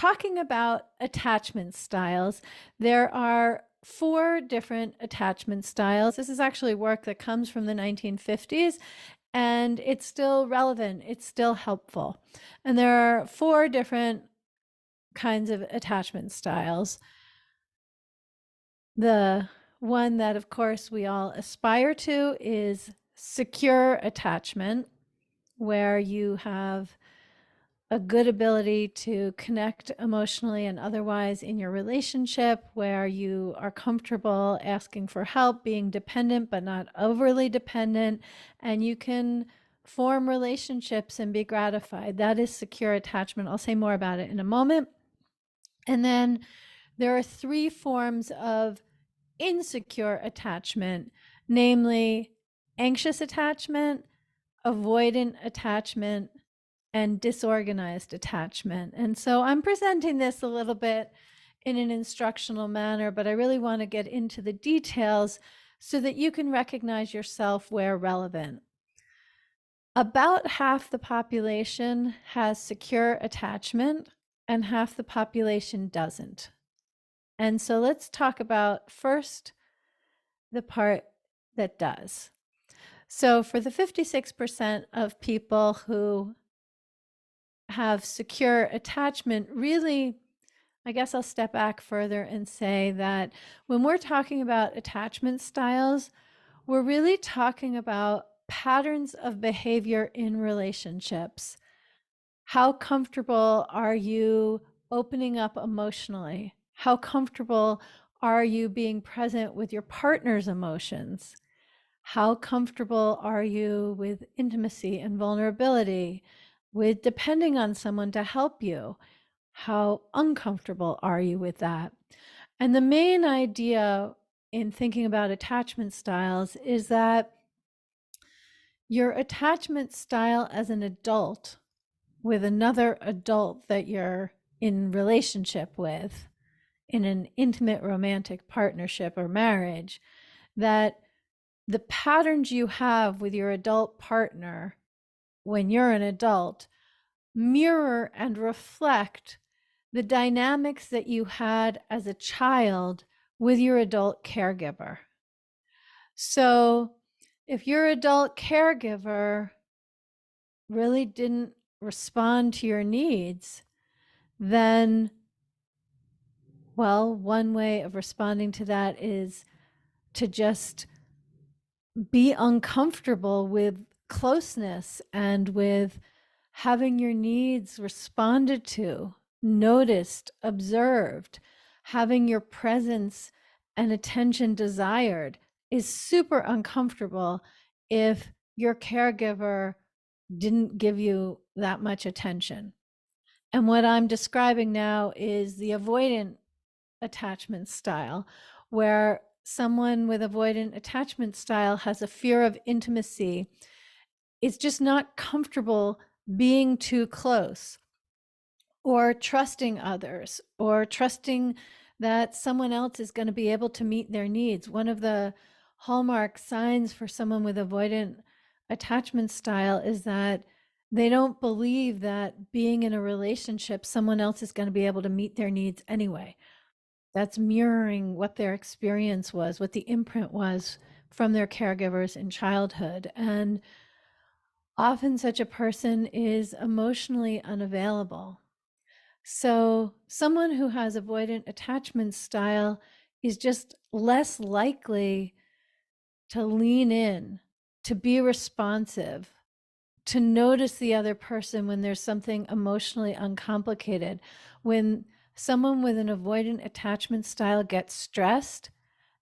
talking about attachment styles, there are 4 different attachment styles. This is actually work that comes from the 1950s, and it's still relevant. It's still helpful. And there are 4 different kinds of attachment styles. The one that, of course, we all aspire to is secure attachment, where you have a good ability to connect emotionally and otherwise in your relationship, where you are comfortable asking for help, being dependent but not overly dependent, and you can form relationships and be gratified. That is secure attachment. I'll say more about it in a moment. And then there are 3 forms of insecure attachment, namely anxious attachment, avoidant attachment, and disorganized attachment. And so I'm presenting this a little bit in an instructional manner, but I really want to get into the details so that you can recognize yourself where relevant. About half the population has secure attachment and half the population doesn't. And so let's talk about first the part that does. So for the 56% of people who have secure attachment, really, I guess I'll step back further and say that when we're talking about attachment styles, we're really talking about patterns of behavior in relationships. How comfortable are you opening up emotionally? How comfortable are you being present with your partner's emotions? How comfortable are you with intimacy and vulnerability, with depending on someone to help you? How uncomfortable are you with that? And the main idea in thinking about attachment styles is that your attachment style as an adult with another adult that you're in relationship with, in an intimate romantic partnership or marriage, that the patterns you have with your adult partner when you're an adult mirror and reflect the dynamics that you had as a child with your adult caregiver. So if your adult caregiver really didn't respond to your needs, then, well, one way of responding to that is to just be uncomfortable with closeness and with having your needs responded to, noticed, observed, having your presence and attention desired is super uncomfortable if your caregiver didn't give you that much attention. And what I'm describing now is the avoidant attachment style, where someone with avoidant attachment style has a fear of intimacy, is just not comfortable being too close or trusting others or trusting that someone else is going to be able to meet their needs. One of the hallmark signs for someone with avoidant attachment style is that they don't believe that being in a relationship, someone else is going to be able to meet their needs anyway. That's mirroring what their experience was, what the imprint was from their caregivers in childhood. And often such a person is emotionally unavailable. So someone who has avoidant attachment style is just less likely to lean in, to be responsive, to notice the other person when there's something emotionally uncomplicated. When someone with an avoidant attachment style gets stressed,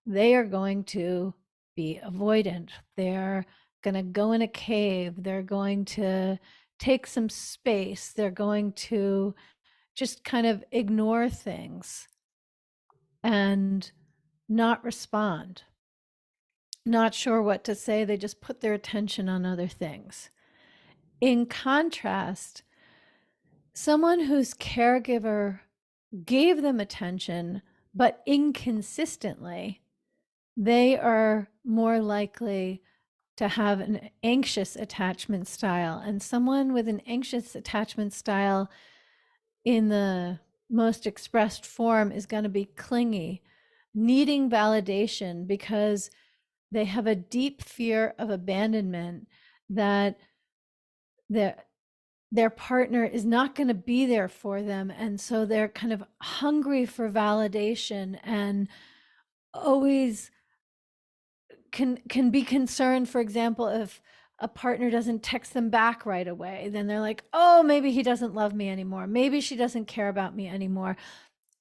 they are going to be avoidant. They're going to go in a cave. They're going to take some space. They're going to just kind of ignore things and not respond. Not sure what to say. They just put their attention on other things. In contrast, someone whose caregiver gave them attention, but inconsistently, they are more likely to have an anxious attachment style. And someone with an anxious attachment style in the most expressed form is going to be clingy, needing validation because they have a deep fear of abandonment, that their their partner is not going to be there for them, and so they're kind of hungry for validation and always can be concerned. For example, if a partner doesn't text them back right away, then they're like, oh, maybe he doesn't love me anymore, maybe she doesn't care about me anymore.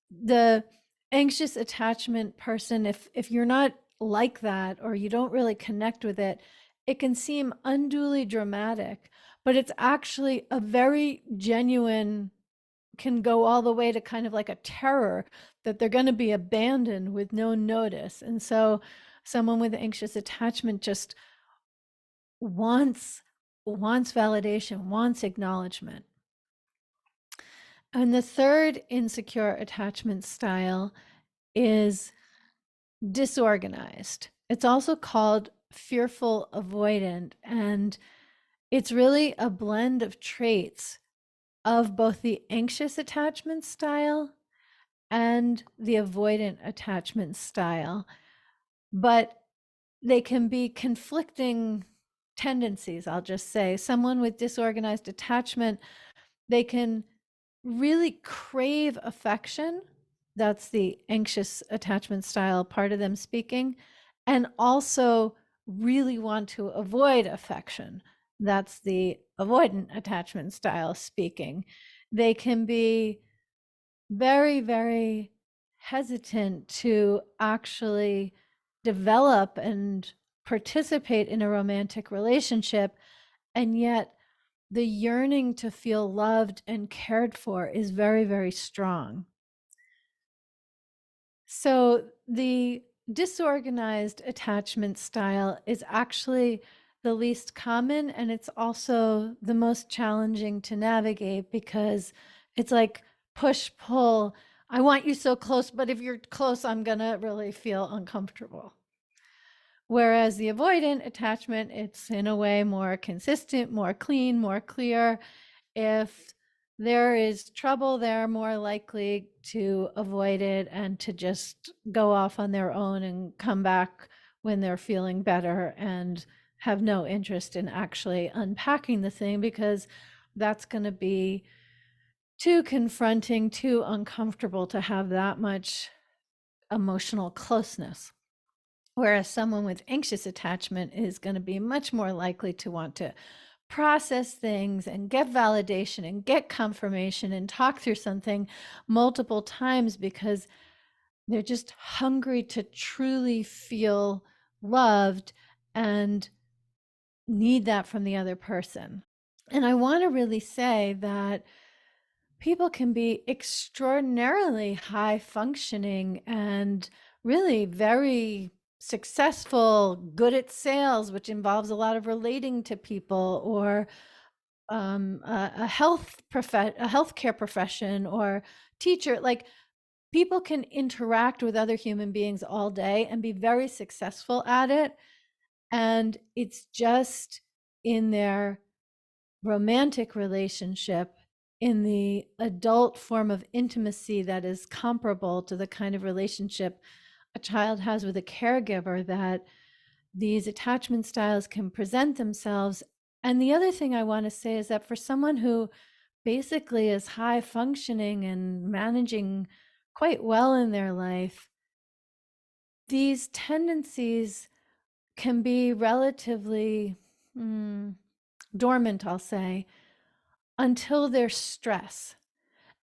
The anxious attachment person, if you're not like that or you don't really connect with it, it can seem unduly dramatic, but it's actually a very genuine, can go all the way to kind of like a terror that they're going to be abandoned with no notice. And so someone with anxious attachment just wants validation, wants acknowledgement. And the third insecure attachment style is disorganized. It's also called fearful avoidant, and it's really a blend of traits of both the anxious attachment style and the avoidant attachment style. But they can be conflicting tendencies, I'll just say. Someone with disorganized attachment, they can really crave affection. That's the anxious attachment style part of them speaking. And also really want to avoid affection. That's the avoidant attachment style speaking. They can be very, very hesitant to actually develop and participate in a romantic relationship, and yet the yearning to feel loved and cared for is very, very strong. So the disorganized attachment style is actually the least common, and it's also the most challenging to navigate because it's like push pull. I want you so close, but if you're close, I'm gonna really feel uncomfortable. Whereas the avoidant attachment, it's in a way more consistent, more clean, more clear. If there is trouble, they're more likely to avoid it and to just go off on their own and come back when they're feeling better and have no interest in actually unpacking the thing, because that's going to be too confronting, too uncomfortable to have that much emotional closeness. Whereas someone with anxious attachment is going to be much more likely to want to process things and get validation and get confirmation and talk through something multiple times because they're just hungry to truly feel loved and need that from the other person. And I want to really say that people can be extraordinarily high functioning and really very successful, good at sales, which involves a lot of relating to people, or a healthcare profession, or teacher. Like, people can interact with other human beings all day and be very successful at it. And it's just in their romantic relationship, in the adult form of intimacy that is comparable to the kind of relationship a child has with a caregiver, that these attachment styles can present themselves. And the other thing I want to say is that for someone who basically is high functioning and managing quite well in their life, these tendencies can be relatively dormant, I'll say, until there's stress.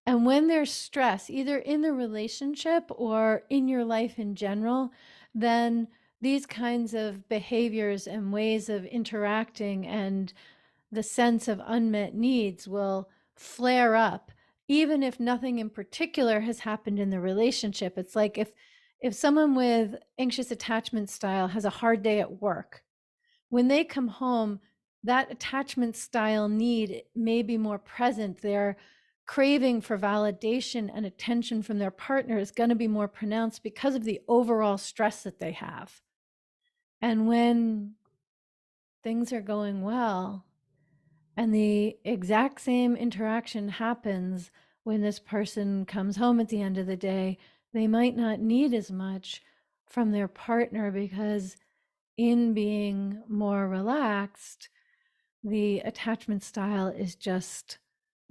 And when there's stress, either in the relationship or in your life in general, then these kinds of behaviors and ways of interacting and the sense of unmet needs will flare up, even if nothing in particular has happened in the relationship. It's like if someone with anxious attachment style has a hard day at work, when they come home, that attachment style need may be more present. Their craving for validation and attention from their partner is going to be more pronounced because of the overall stress that they have. And when things are going well and the exact same interaction happens when this person comes home at the end of the day, they might not need as much from their partner because in being more relaxed, the attachment style is just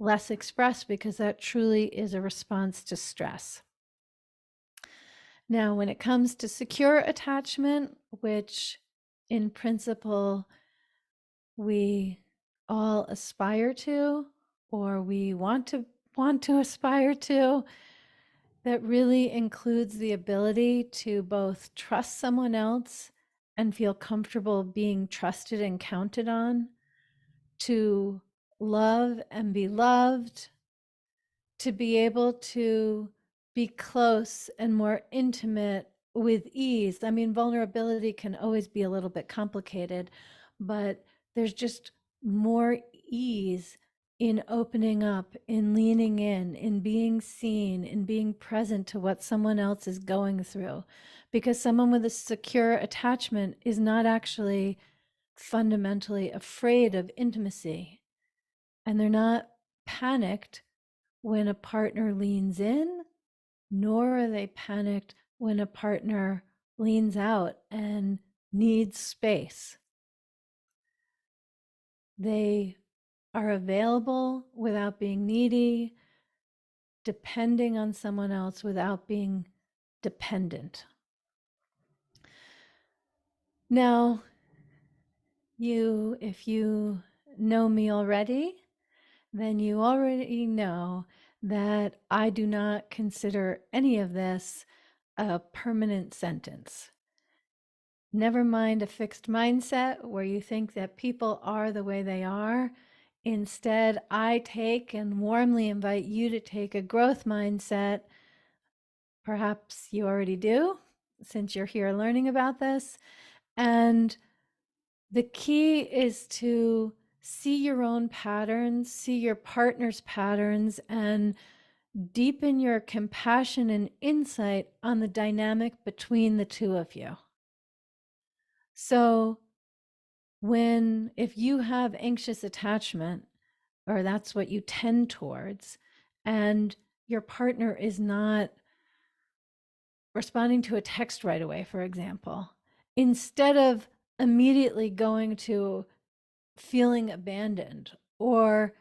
less expressed because that truly is a response to stress. Now, when it comes to secure attachment, which in principle we all aspire to, or we want to aspire to, that really includes the ability to both trust someone else and feel comfortable being trusted and counted on, to love and be loved, to be able to be close and more intimate with ease. I mean, vulnerability can always be a little bit complicated, but there's just more ease in opening up, in leaning in being seen, in being present to what someone else is going through. Because someone with a secure attachment is not actually fundamentally afraid of intimacy, and they're not panicked when a partner leans in, nor are they panicked when a partner leans out and needs space. They are available without being needy, depending on someone else without being dependent. Now, if you know me already, then you already know that I do not consider any of this a permanent sentence. Never mind a fixed mindset where you think that people are the way they are. Instead, I take and warmly invite you to take a growth mindset. Perhaps you already do, since you're here learning about this. And the key is to see your own patterns, see your partner's patterns, and deepen your compassion and insight on the dynamic between the two of you. So, if you have anxious attachment, or that's what you tend towards, and your partner is not responding to a text right away, for example, instead of immediately going to feeling abandoned or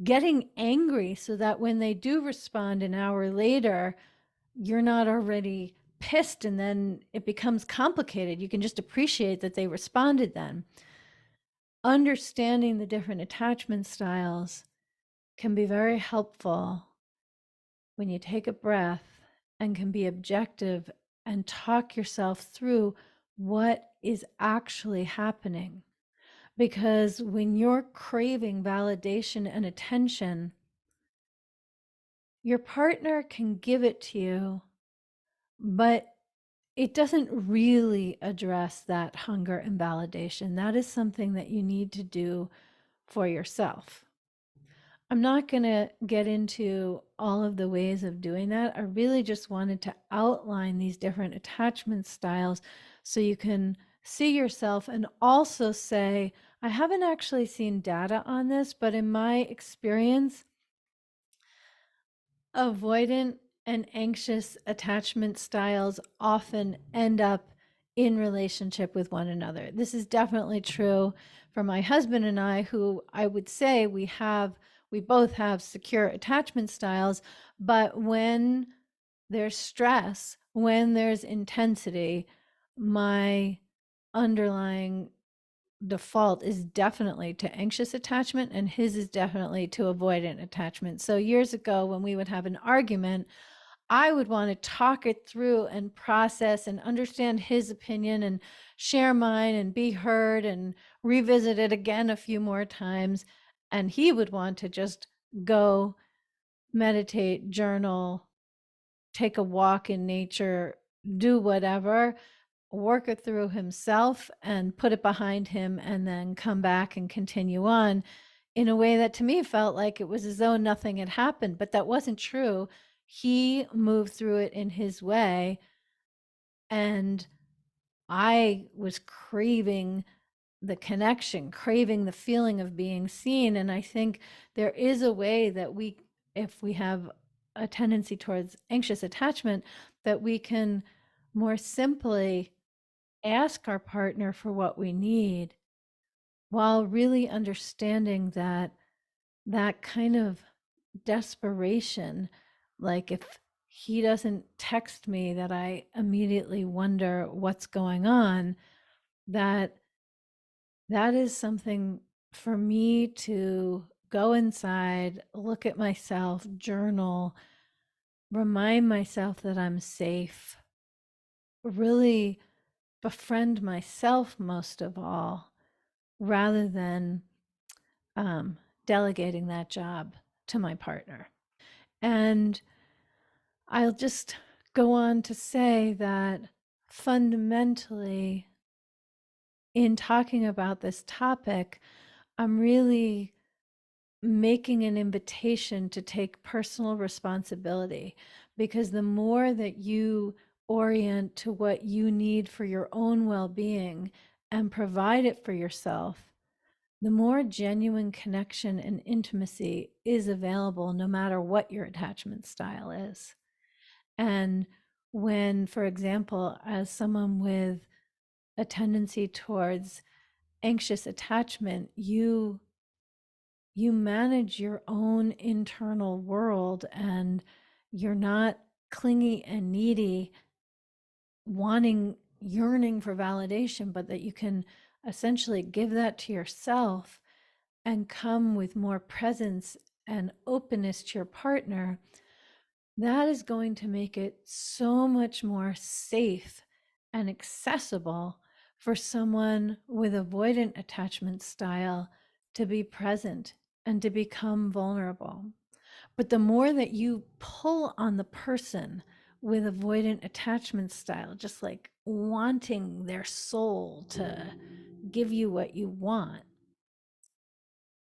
getting angry so that when they do respond an hour later, you're not already pissed and then it becomes complicated. You can just appreciate that they responded then. Understanding the different attachment styles can be very helpful when you take a breath and can be objective and talk yourself through what is actually happening. Because when you're craving validation and attention, your partner can give it to you, but it doesn't really address that hunger and validation. That is something that you need to do for yourself. I'm not going to get into all of the ways of doing that. I really just wanted to outline these different attachment styles so you can see yourself and also say, I haven't actually seen data on this, but in my experience, avoidant and anxious attachment styles often end up in relationship with one another. This is definitely true for my husband and I, who I would say we both have secure attachment styles, but when there's stress, when there's intensity, my underlying default is definitely to anxious attachment and his is definitely to avoidant attachment. So years ago when we would have an argument, I would want to talk it through and process and understand his opinion and share mine and be heard and revisit it again a few more times. And he would want to just go meditate, journal, take a walk in nature, do whatever, work it through himself and put it behind him and then come back and continue on in a way that to me felt like it was as though nothing had happened, but that wasn't true. He moved through it in his way, and I was craving the connection, craving the feeling of being seen. And I think there is a way that if we have a tendency towards anxious attachment, that we can more simply ask our partner for what we need while really understanding that that kind of desperation, like if he doesn't text me, that I immediately wonder what's going on, that that is something for me to go inside, look at myself, journal, remind myself that I'm safe, really befriend myself most of all, rather than um, delegating that job to my partner. And I'll just go on to say that fundamentally, in talking about this topic, I'm really making an invitation to take personal responsibility, because the more that you orient to what you need for your own well-being and provide it for yourself, the more genuine connection and intimacy is available, no matter what your attachment style is. And when, for example, as someone with a tendency towards anxious attachment, you manage your own internal world, and you're not clingy and needy, wanting, yearning for validation, but that you can essentially give that to yourself and come with more presence and openness to your partner. That is going to make it so much more safe and accessible for someone with avoidant attachment style to be present and to become vulnerable. But the more that you pull on the person with avoidant attachment style, just like wanting their soul to give you what you want,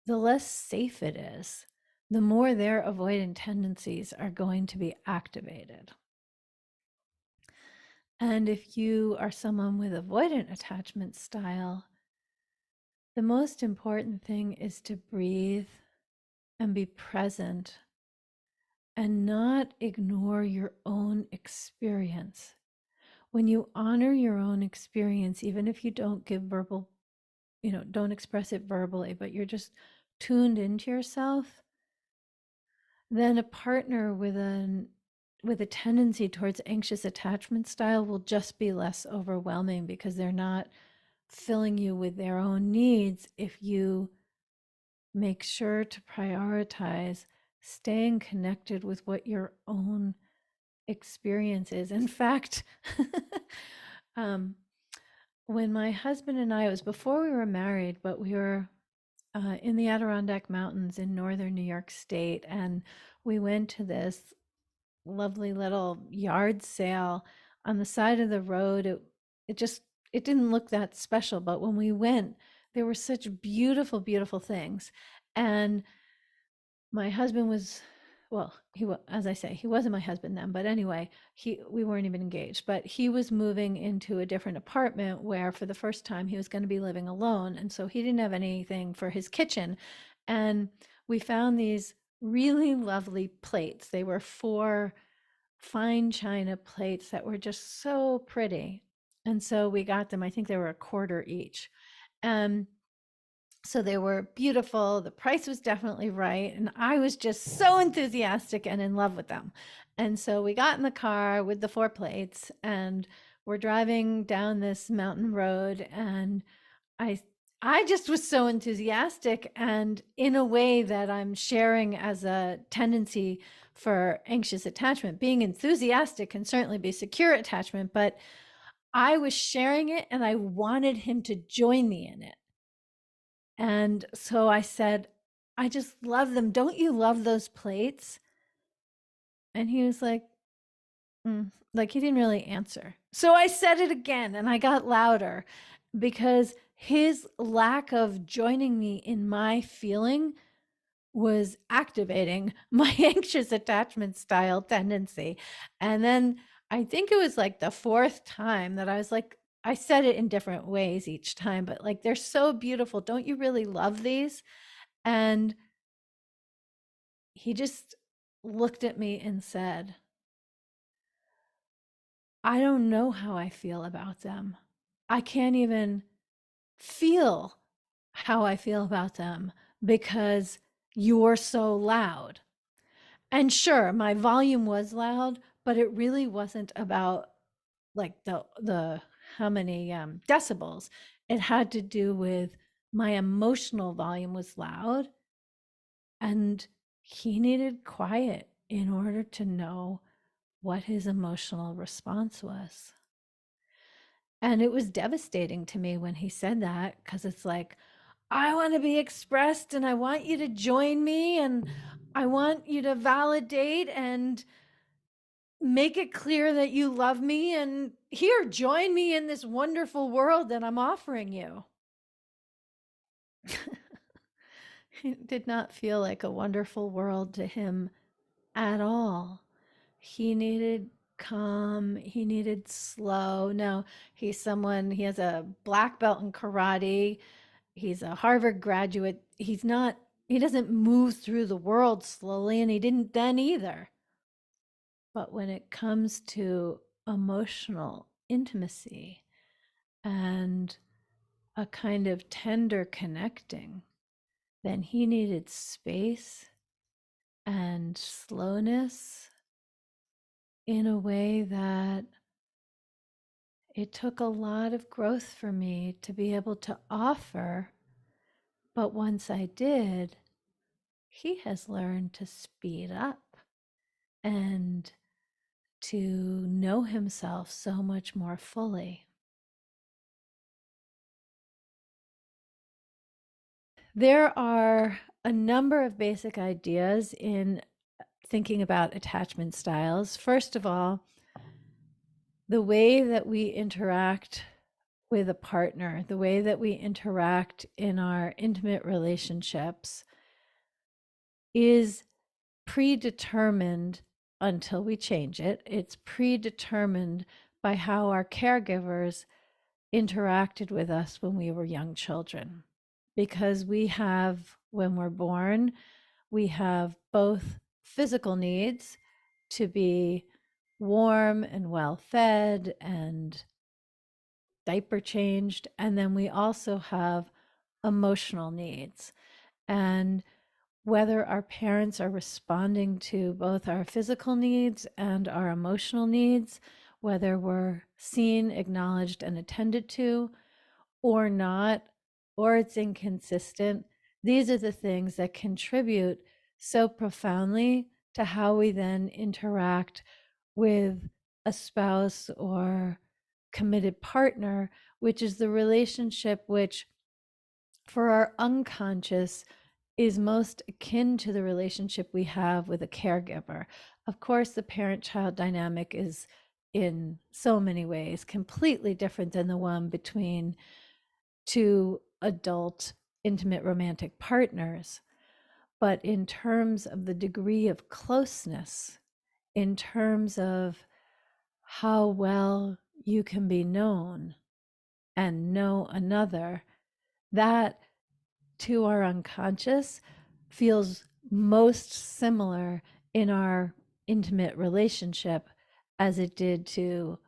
the less safe it is, the more their avoidant tendencies are going to be activated. And if you are someone with avoidant attachment style, the most important thing is to breathe and be present and not ignore your own experience. When you honor your own experience, even if you don't give verbal, don't express it verbally, but you're just tuned into yourself, then a partner with a tendency towards anxious attachment style will just be less overwhelming, because they're not filling you with their own needs if you make sure to prioritize staying connected with what your own experience is. In fact, when my husband and I, it was before we were married, but we were in the Adirondack Mountains in northern New York State, and we went to this lovely little yard sale on the side of the road. It just, it didn't look that special, but when we went, there were such beautiful, beautiful things. And my husband was, well, he was, as I say, he wasn't my husband then, but anyway, we weren't even engaged, but he was moving into a different apartment where for the first time he was going to be living alone, and so he didn't have anything for his kitchen. And we found these really lovely plates. They were 4 fine china plates that were just so pretty. And so we got them. I think they were a quarter each. And so they were beautiful. The price was definitely right. And I was just so enthusiastic and in love with them. And so we got in the car with the 4 plates, and we're driving down this mountain road. And I I just was so enthusiastic, and in a way that I'm sharing as a tendency for anxious attachment. Being enthusiastic can certainly be secure attachment, but I was sharing it and I wanted him to join me in it. And so I said, I just love them. Don't you love those plates? And he was like, like he didn't really answer. So I said it again, and I got louder, because his lack of joining me in my feeling was activating my anxious attachment style tendency. And then I think it was like the 4th time that I was like, I said it in different ways each time, but like, they're so beautiful. Don't you really love these? And he just looked at me and said, I don't know how I feel about them. I can't even feel how I feel about them because you're so loud. And sure, my volume was loud, but it really wasn't about like the how many decibels. It had to do with my emotional volume was loud, and he needed quiet in order to know what his emotional response was. And it was devastating to me when he said that, because it's like, I want to be expressed and I want you to join me and I want you to validate and make it clear that you love me. And here, join me in this wonderful world that I'm offering you. It did not feel like a wonderful world to him at all. He needed calm, he needed slow. Now, he has a black belt in karate. He's a Harvard graduate. He doesn't move through the world slowly, and he didn't then either. But when it comes to emotional intimacy and a kind of tender connecting, then he needed space and slowness in a way that it took a lot of growth for me to be able to offer. But once I did, he has learned to speed up and to know himself so much more fully. There are a number of basic ideas in thinking about attachment styles. First of all, the way that we interact with a partner, the way that we interact in our intimate relationships is predetermined until we change it. It's predetermined by how our caregivers interacted with us when we were young children. Because when we're born, we have both physical needs to be warm and well fed and diaper changed. And then we also have emotional needs. And whether our parents are responding to both our physical needs and our emotional needs, whether we're seen, acknowledged, and attended to, or not, or it's inconsistent, these are the things that contribute so profoundly to how we then interact with a spouse or committed partner, which is the relationship which, for our unconscious, is most akin to the relationship we have with a caregiver. Of course, the parent child dynamic is in so many ways completely different than the one between two adult, intimate, romantic partners. But in terms of the degree of closeness, in terms of how well you can be known and know another, that to our unconscious feels most similar in our intimate relationship as it did to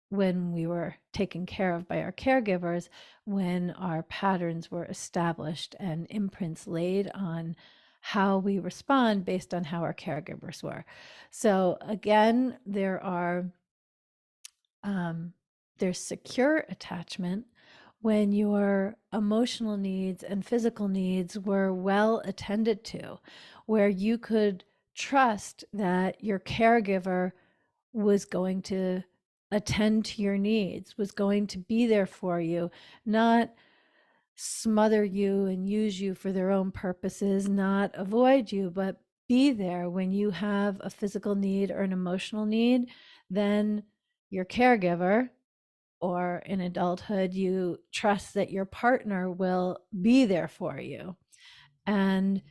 when we were taken care of by our caregivers, when our patterns were established and imprints laid on how we respond based on how our caregivers were. So again, there's secure attachment when your emotional needs and physical needs were well attended to, where you could trust that your caregiver was going to attend to your needs, was going to be there for you, not smother you and use you for their own purposes, not avoid you, but be there when you have a physical need or an emotional need. Then your caregiver, or in adulthood, you trust that your partner will be there for you. And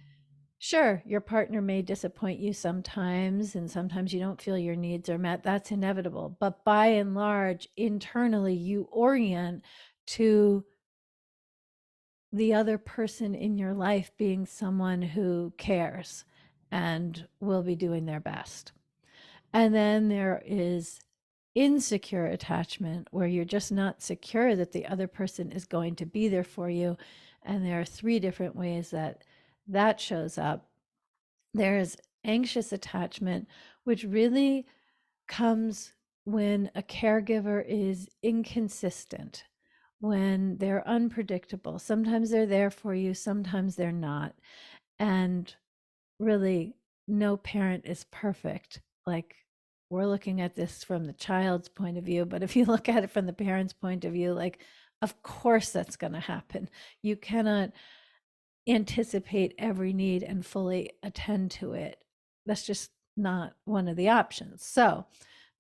sure, your partner may disappoint you sometimes, and sometimes you don't feel your needs are met. That's inevitable. But by and large, internally, you orient to the other person in your life being someone who cares and will be doing their best. And then there is insecure attachment, where you're just not secure that the other person is going to be there for you. And there are three different ways that that shows up. There's anxious attachment, which really comes when a caregiver is inconsistent, when they're unpredictable. Sometimes they're there for you, sometimes they're not. And really, no parent is perfect. Like, we're looking at this from the child's point of view, but if you look at it from the parent's point of view, like, of course that's going to happen. You cannot anticipate every need and fully attend to it. That's just not one of the options. So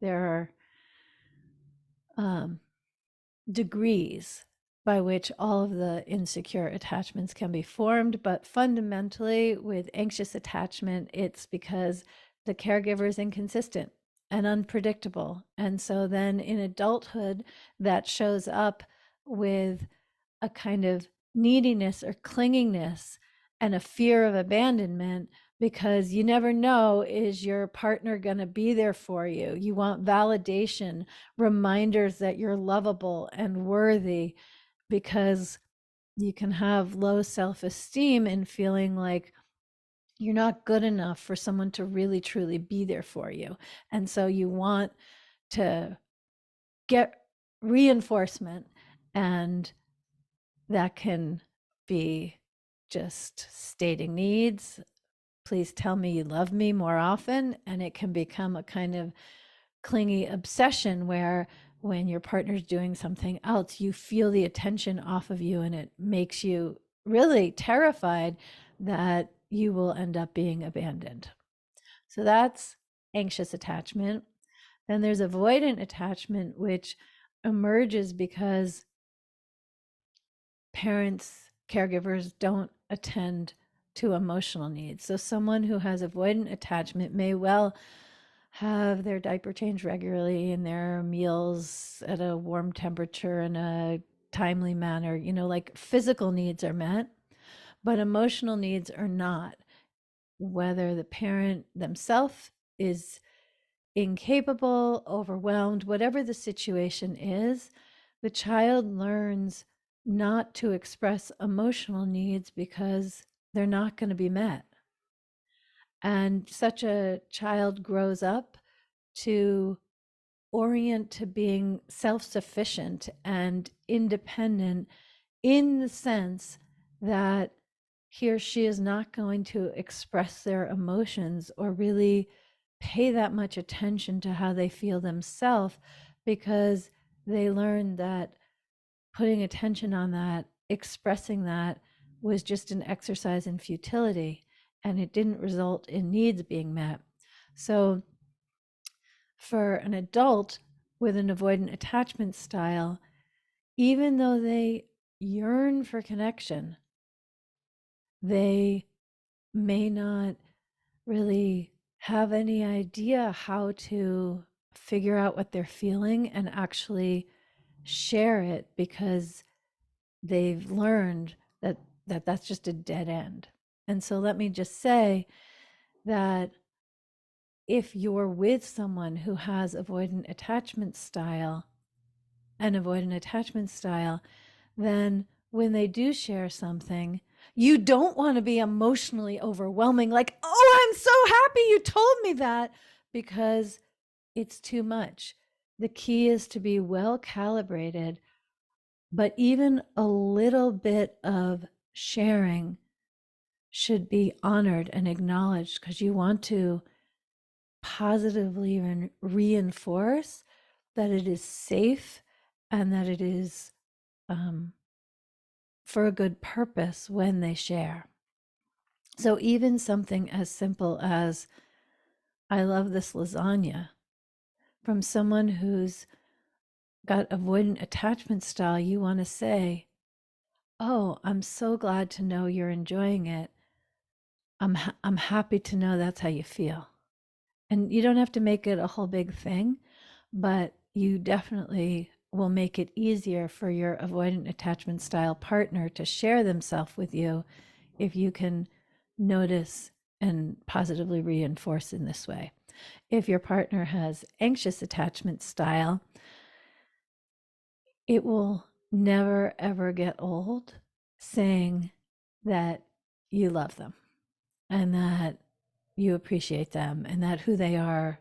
there are degrees by which all of the insecure attachments can be formed. But fundamentally, with anxious attachment, it's because the caregiver is inconsistent and unpredictable. And so then in adulthood, that shows up with a kind of neediness or clinginess and a fear of abandonment, because you never know, is your partner going to be there for you? You want validation, reminders that you're lovable and worthy, because you can have low self-esteem and feeling like you're not good enough for someone to really truly be there for you. And so you want to get reinforcement, and that can be just stating needs. Please tell me you love me more often. And it can become a kind of clingy obsession where when your partner's doing something else, you feel the attention off of you, and it makes you really terrified that you will end up being abandoned. So that's anxious attachment. Then there's avoidant attachment, which emerges because parents, caregivers don't attend to emotional needs. So someone who has avoidant attachment may well have their diaper changed regularly and their meals at a warm temperature in a timely manner. Like, physical needs are met, but emotional needs are not. Whether the parent themselves is incapable, overwhelmed, whatever the situation is, the child learns not to express emotional needs because they're not going to be met. And such a child grows up to orient to being self-sufficient and independent, in the sense that he or she is not going to express their emotions or really pay that much attention to how they feel themselves, because they learned that putting attention on that, expressing that, was just an exercise in futility, and it didn't result in needs being met. So for an adult with an avoidant attachment style, even though they yearn for connection, they may not really have any idea how to figure out what they're feeling and actually share it, because they've learned that that's just a dead end. And so let me just say that if you're with someone who has avoidant attachment style, then when they do share something, you don't want to be emotionally overwhelming, like, oh, I'm so happy you told me that, because it's too much. The key is to be well calibrated, but even a little bit of sharing should be honored and acknowledged, because you want to positively reinforce that it is safe and that it is for a good purpose when they share. So even something as simple as, I love this lasagna, from someone who's got avoidant attachment style, you want to say, oh, I'm so glad to know you're enjoying it. I'm happy to know that's how you feel. And you don't have to make it a whole big thing, but you definitely will make it easier for your avoidant attachment style partner to share themselves with you if you can notice and positively reinforce in this way. If your partner has anxious attachment style, it will never ever get old saying that you love them and that you appreciate them and that who they are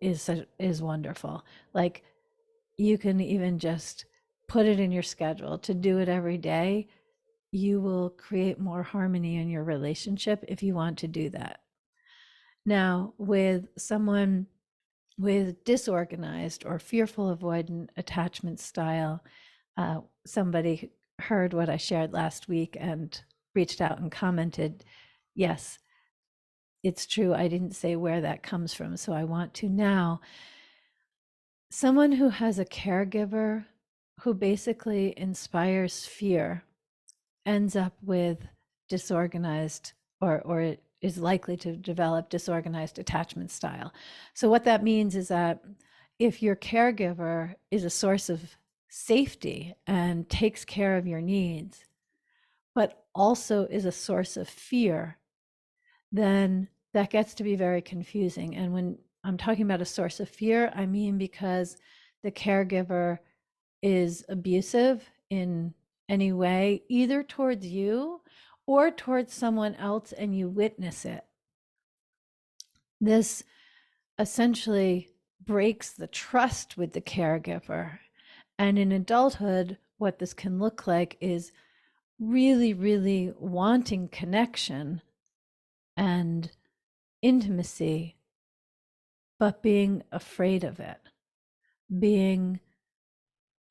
is wonderful. Like, you can even just put it in your schedule to do it every day. You will create more harmony in your relationship if you want to do that. Now, with someone with disorganized or fearful avoidant attachment style, somebody heard what I shared last week and reached out and commented, yes, it's true. I didn't say where that comes from, so I want to now. Someone who has a caregiver who basically inspires fear ends up with disorganized or is likely to develop disorganized attachment style. So what that means is that if your caregiver is a source of safety and takes care of your needs, but also is a source of fear, then that gets to be very confusing. And when I'm talking about a source of fear, I mean because the caregiver is abusive in any way, either towards you or towards someone else, and you witness it. This essentially breaks the trust with the caregiver. And in adulthood, what this can look like is really, really wanting connection and intimacy, but being afraid of it, being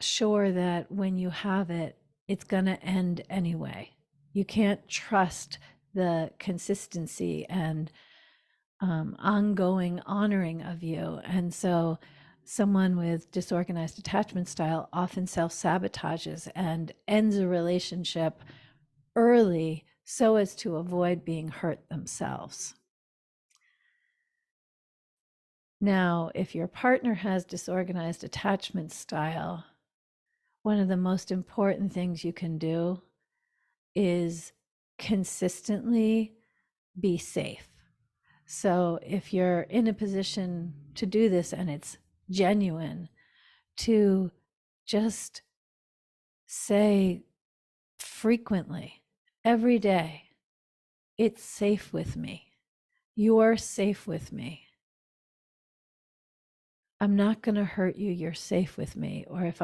sure that when you have it, it's going to end anyway. You can't trust the consistency and ongoing honoring of you. And so someone with disorganized attachment style often self-sabotages and ends a relationship early so as to avoid being hurt themselves. Now, if your partner has disorganized attachment style, one of the most important things you can do is consistently be safe. So if you're in a position to do this and it's genuine, to just say frequently, every day, it's safe with me. You're safe with me. I'm not going to hurt you. You're safe with me. Or if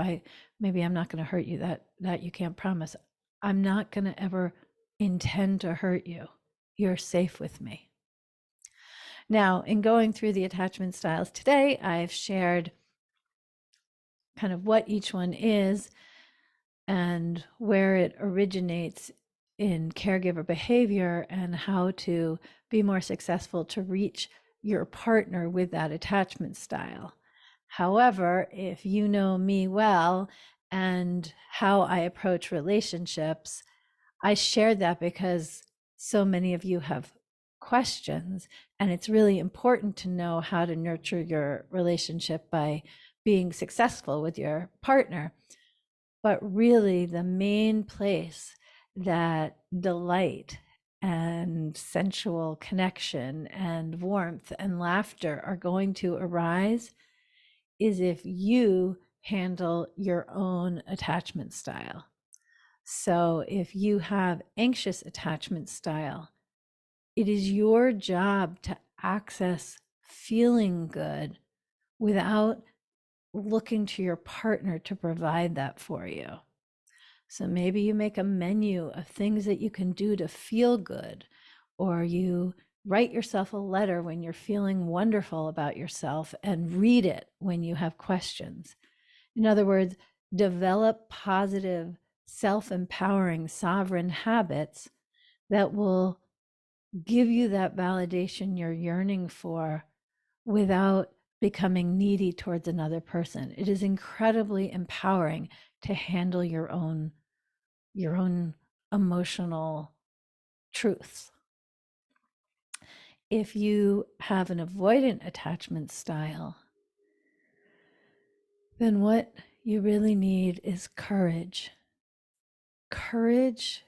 maybe I'm not going to hurt you, that you can't promise. I'm not going to ever intend to hurt you. You're safe with me. Now, in going through the attachment styles today, I've shared kind of what each one is and where it originates in caregiver behavior and how to be more successful to reach your partner with that attachment style. However, if you know me well and how I approach relationships, I shared that because so many of you have questions, and it's really important to know how to nurture your relationship by being successful with your partner. But really, the main place that delight and sensual connection and warmth and laughter are going to arise is if you handle your own attachment style. So if you have anxious attachment style, it is your job to access feeling good without looking to your partner to provide that for you. So maybe you make a menu of things that you can do to feel good, or you write yourself a letter when you're feeling wonderful about yourself and read it when you have questions. In other words, develop positive, self-empowering, sovereign habits that will give you that validation you're yearning for without becoming needy towards another person. It is incredibly empowering to handle your own emotional truths. If you have an avoidant attachment style, then what you really need is courage. Courage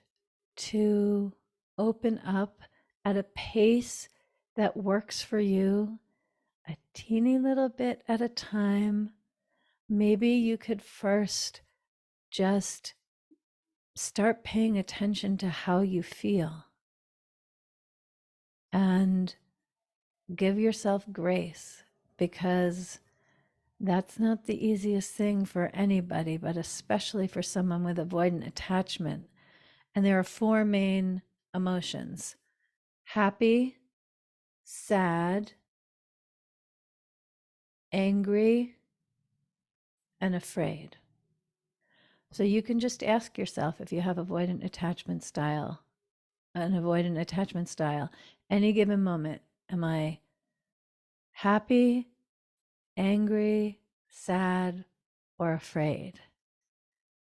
to open up at a pace that works for you, a teeny little bit at a time. Maybe you could first just start paying attention to how you feel and give yourself grace, because that's not the easiest thing for anybody, but especially for someone with avoidant attachment. And there are four main emotions: happy, sad, angry, and afraid. So you can just ask yourself, if you have avoidant attachment style, any given moment, am I happy, angry, sad, or afraid?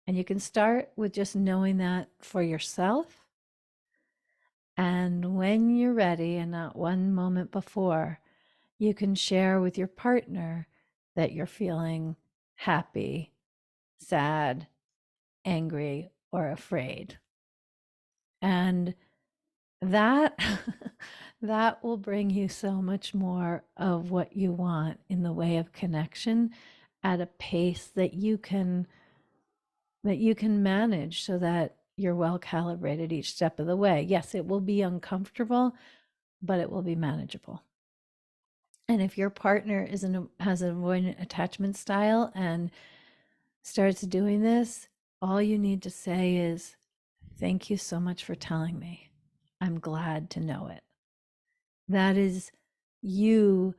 And you can start with just knowing that for yourself. And when you're ready, and not one moment before, you can share with your partner that you're feeling happy, sad, angry, or afraid. And that that will bring you so much more of what you want in the way of connection at a pace that you can manage, so that you're well calibrated each step of the way. Yes, it will be uncomfortable, but it will be manageable. And if your partner has an avoidant attachment style and starts doing this, all you need to say is, thank you so much for telling me. I'm glad to know it. That is you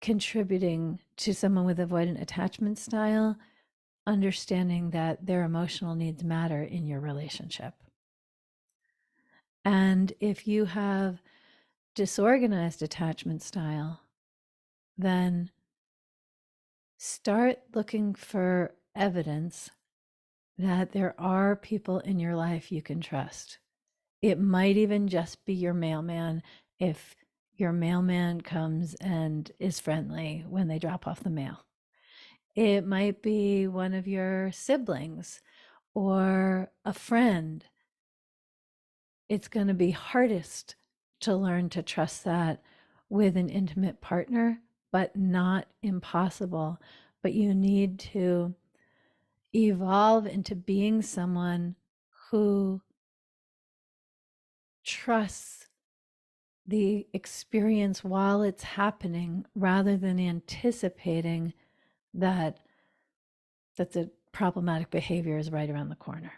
contributing to someone with avoidant attachment style, understanding that their emotional needs matter in your relationship. And if you have disorganized attachment style, then start looking for evidence that there are people in your life you can trust. It might even just be your mailman, if your mailman comes and is friendly when they drop off the mail. It might be one of your siblings or a friend. It's going to be hardest to learn to trust that with an intimate partner, but not impossible. But you need to evolve into being someone who trusts the experience while it's happening, rather than anticipating that the problematic behavior is right around the corner.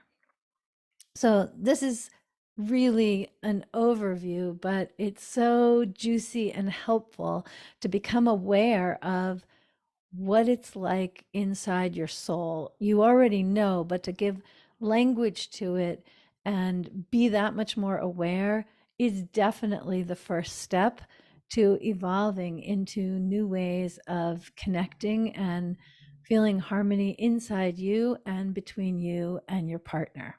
So this is really an overview, but it's so juicy and helpful to become aware of what it's like inside your soul. You already know, but to give language to it and be that much more aware is definitely the first step to evolving into new ways of connecting and feeling harmony inside you and between you and your partner.